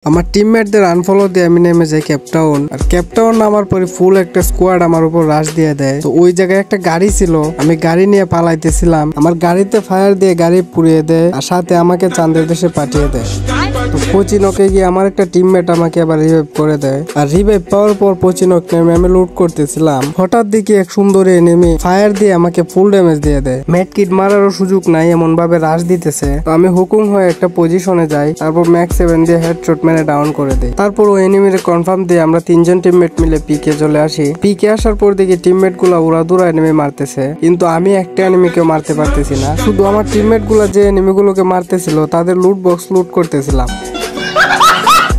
আমার টিমমেটদের আনফলো দিয়ে আমি নেমে যাই কেপটাউন। আর কেপটাউন নামার পরে ফুল একটা স্কোয়াড আমার উপর রাশ দিয়ে দেয়। তো ওই জায়গায় একটা গাড়ি ছিল, আমি গাড়ি নিয়ে পালাইতেছিলাম। আমার গাড়িতে ফায়ার দিয়ে গাড়ি পুড়িয়ে দেয় আর সাথে আমাকে চাঁদের দেশে পাঠিয়ে দেয়। তো পচিনকে গিয়ে আমার একটা টিমমেট আমাকে আবার রিভাইভ করে দেয়। আর রিভাইভ পাওয়ার পর পচিনক নেমে আমি লুট করতেছিলাম। হঠাৎ দিকে এক সুন্দরী এনিমি ফায়ার দিয়ে আমাকে ফুল ড্যামেজ দিয়ে দেয়। মেডকিট মারারও সুযোগ নাই, এমন ভাবে রাশ দিতেছে। তো আমি হুকুম হয়ে একটা পজিশনে যাই, তারপর ম্যাক্স 7 দিয়ে হেডশট মেরে ডাউন করে দেয়। তারপর ওই এনিমির কনফার্ম দিয়ে আমরা তিনজন টিমমেট মিলে পিকে চলে আসি। পিকে আসার পর দেখি টিমমেট গুলা উড়াদুরা এনিমি মারতেছে, কিন্তু আমি একটা এনিমিকেও মারতে পারতেছি না। শুধু আমার টিমমেট গুলা যে এনিমি গুলোকে মারতেছিল তাদের লুট বক্স লুট করতেছিলাম।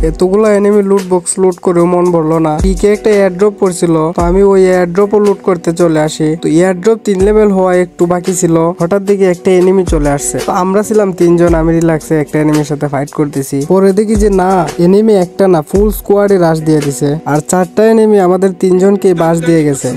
এতগুলা এনিমি লুট বক্স লুট করেও মন ভরলো না। পিকে একটা এয়ারড্রপ পড়ছিল, তো আমি ওই এয়ারড্রপও লুট করতে চলে আসি। তো এয়ারড্রপ 3 লেভেল হওয়া একটু বাকি ছিল। হঠাৎ দিকে একটা এনিমি চলে আসছে। তো আমরা ছিলাম 3 জন, আমি রিল্যাক্সে একটা এনিমির সাথে ফাইট করতেছি। পরে দেখি যে না, এনিমি একটা না ফুল স্কোয়াডে রাশ দিয়ে দিছে। আর 4টা এনিমি আমাদের 3 জনকে বাস দিয়ে গেছে।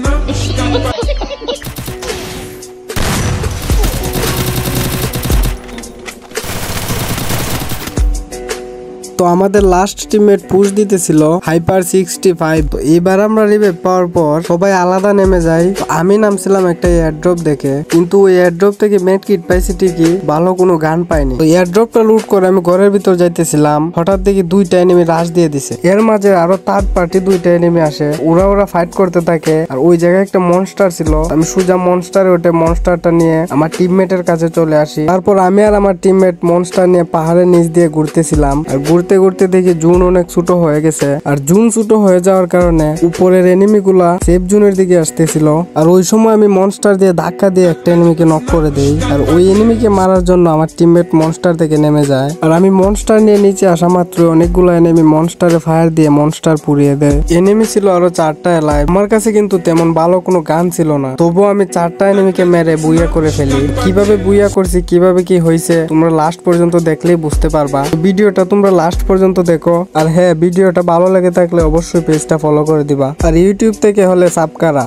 তো আমাদের লাস্ট টিমমেট পুশ দিতেছিল হাইপার 65। তো এবার আমরা রিভাইভ পাওয়ার পর সবাই আলাদা নেমে যাই। আমি নামছিলাম একটা এয়ারড্রপ দেখে, কিন্তু ওই এয়ারড্রপ থেকে মেডকিট পাইছি ঠিকই, ভালো কোনো গান পাইনি। তো এয়ারড্রপটা লুট করে আমি ঘরের ভিতর যাইতেছিলাম, হঠাৎ দেখি 2টা এনিমি রাশ দিয়ে দিছে। এর মাঝে আরো থার্ড পার্টি 2টা এনিমি আসে, ওরা ফাইট করতে থাকে। আর ওই জায়গায় একটা মনস্টার ছিল, আমি সোজা মনস্টারে ওঠে মনস্টারটা নিয়ে আমার টিমমেটের কাছে চলে আসি। তারপর আমি আর আমার টিমমেট মনস্টার নিয়ে পাহাড়ের নিচ দিয়ে ঘুরতেছিলাম। আর ঘুরতে ঘুরতে দেখি জুন অনেক ছোট হয়ে গেছে। আর জুন ছোট হয়ে যাওয়ার কারণে উপরের এনিমি গুলা সেফ জোনের দিকে আসতেছিল। আর ওই সময় আমি মনস্টার দিয়ে ধাক্কা দিয়ে একটা এনিমিকে নক করে দেই। আর ওই এনিমিকে মারার জন্য আমার টিমমেট মনস্টার থেকে নেমে যায়। আর আমি মনস্টার নিয়ে নিচে আসা মাত্র অনেকগুলো এনিমি মনস্টারে ফায়ার দিয়ে মনস্টার পুড়িয়ে দেয়। এনিমি ছিল আরো 4টা এলাইভ। আমার কাছে কিন্তু তেমন ভালো কোনো গান ছিল না, তবুও আমি 4টা এনিমিকে মেরে বুইয়া করে ফেলি। কিভাবে বুইয়া করছি, কিভাবে কি হয়েছে তোমরা লাস্ট পর্যন্ত দেখলেই বুঝতে পারবা। ভিডিওটা তোমরা লাস্ট পর্যন্ত দেখো। আর হ্যাঁ, ভিডিওটা ভালো লেগে থাকলে অবশ্যই পেজটা ফলো করে দিবা। আর ইউটিউব থেকে হলে সাবস্ক্রাইব।